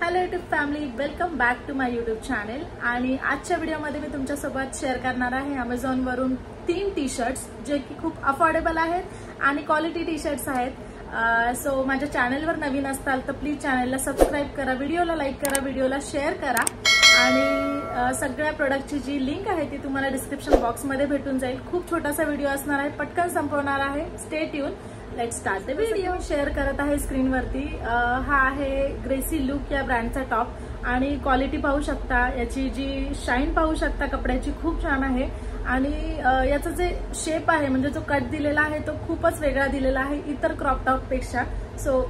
Hello YouTube family, welcome back to my YouTube channel. आणि आजच्या व्हिडिओमध्ये मी तुमच्यासोबत शेअर करणार आहे Amazon वरून 3 टी शर्ट्स जे की खूप अफोर्डेबल आहेत आणि क्वालिटी टी शर्ट्स आहेत। सो माझ्या चॅनलवर नवीन असाल तर प्लीज चॅनलला सबस्क्राइब करा, व्हिडिओला लाईक करा, व्हिडिओला शेअर करा आणि सगळ्या प्रोडक्टची जी लिंक आहे ती तुम्हाला डिस्क्रिप्शन बॉक्समध्ये भेटून जाईल। खूप छोटासा व्हिडिओ असणार आहे, पटकन संपवणार आहे। Stay tune, let's start the video. Share करत आहे स्क्रीनवरती हा आहे ग्रेसी लुक या ब्रँडचा टॉप आणि क्वालिटी पाहू शकता, याची जी शाईन पाहू शकता कपड्याची खूप छान आहे आणि याचा जे शेप आहे म्हणजे जो कट दिलेला आहे तो खूपच वेगळा दिलेला आहे इतर क्रॉप टॉप पेक्षा। सो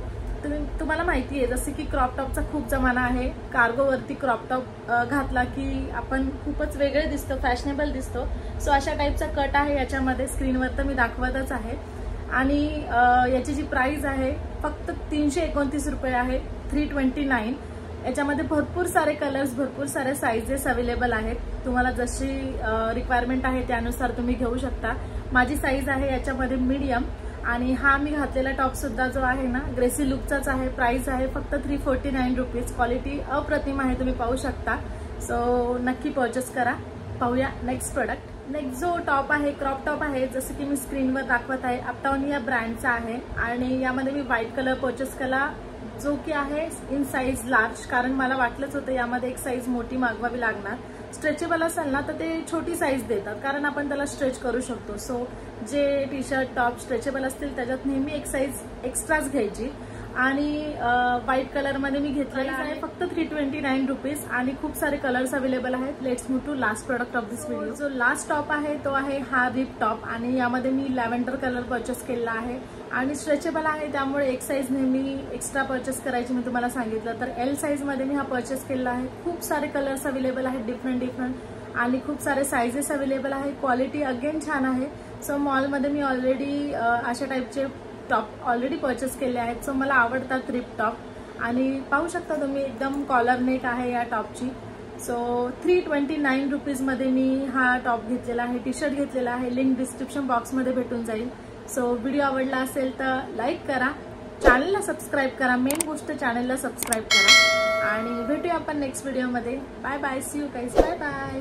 तुम्हाला माहिती आहे जसे की क्रॉप टॉपचा खूप जमाना आहे, कार्गो वरती क्रॉप टॉप घातला की आपण खूपच वेगळे दिसतो, फॅशनेबल दिसतो। सो अशा टाइपचा कट आहे याच्यामध्ये, स्क्रीनवर तर मी दाखवतच आहे। आणि याची जी प्राइस आहे फक्त 329 रुपये आहे, 329। याच्यामध्ये भरपूर सारे कलर्स, भरपूर सारे साइजेस अवेलेबल आहेत, तुम्हाला जशी रिक्वायरमेंट आहे त्यानुसार तुम्ही घेऊ शकता। माझी साइज आहे याच्यामध्ये मीडियम आणि हा मी घातलेला टॉप सुद्धा जो आहे ना ग्रेसी लुकचाच आहे। प्राइस आहे फक्त 349 रुपीज। क्वालिटी अप्रतिम आहे, तुम्ही पाहू शकता। सो नक्की परचेस करा। पाहूया नेक्स्ट प्रोडक्ट। नेक्स्ट जो टॉप आहे क्रॉप टॉप आहे, जसं की मी स्क्रीनवर दाखवत आहे, अपटाउन या ब्रँडचा आहे आणि यामध्ये मी व्हाईट कलर परचेस केला जो की आहे इन साइज लार्ज, कारण मला वाटलंच होतं यामध्ये एक साइज मोठी मागवावी लागणार। स्ट्रेचेबल असेल ना तर ते छोटी साइज देतात कारण आपण त्याला स्ट्रेच करू शकतो। सो जे टी शर्ट टॉप स्ट्रेचेबल असतील त्याच्यात नेहमी एक साइज एक्स्ट्राच घ्यायची आणि व्हाईट कलर मध्ये मी घेतलेला आहे फक्त 329 रुपीज आणि खूप सारे कलर्स अवेलेबल आहेत। Let's move to last product of this video. जो लास्ट टॉप आहे तो आहे हा रिप टॉप आणि यामध्ये मी लॅव्हेंडर कलर परचेस केला आहे आणि स्ट्रेचेबल आहे त्यामुळे एक साइज नेहमी एक्स्ट्रा परचेस करायची मी तुम्हाला सांगितलं तर एल साइज मध्ये मी हा परचेस केला आहे। खूप सारे कलर्स अवेलेबल आहेत, डिफरंट आणि खूप सारे साइजेस अवेलेबल आहे। क्वालिटी अगेन छान आहे। सो मॉलमध्ये मी ऑलरेडी अशा टाइपचे टॉप ऑलरेडी परचेस केले आहेत। सो मला आवडतात रिप टॉप आणि पाहू शकता तुम्ही एकदम कॉलर नेक आहे या टॉपची। सो 329 रुपीज मध्ये मी हा टॉप घेतलेला आहे, टी शर्ट घेतलेला आहे। लिंक डिस्क्रिप्शन बॉक्समध्ये भेटून जाईल। सो व्हिडिओ आवडला असेल तर लाईक करा, चॅनलला सबस्क्राईब करा, मेन गोष्ट चॅनलला सबस्क्राईब करा आणि भेटूया आपण नेक्स्ट व्हिडिओमध्ये। Bye bye, see you guys, bye bye.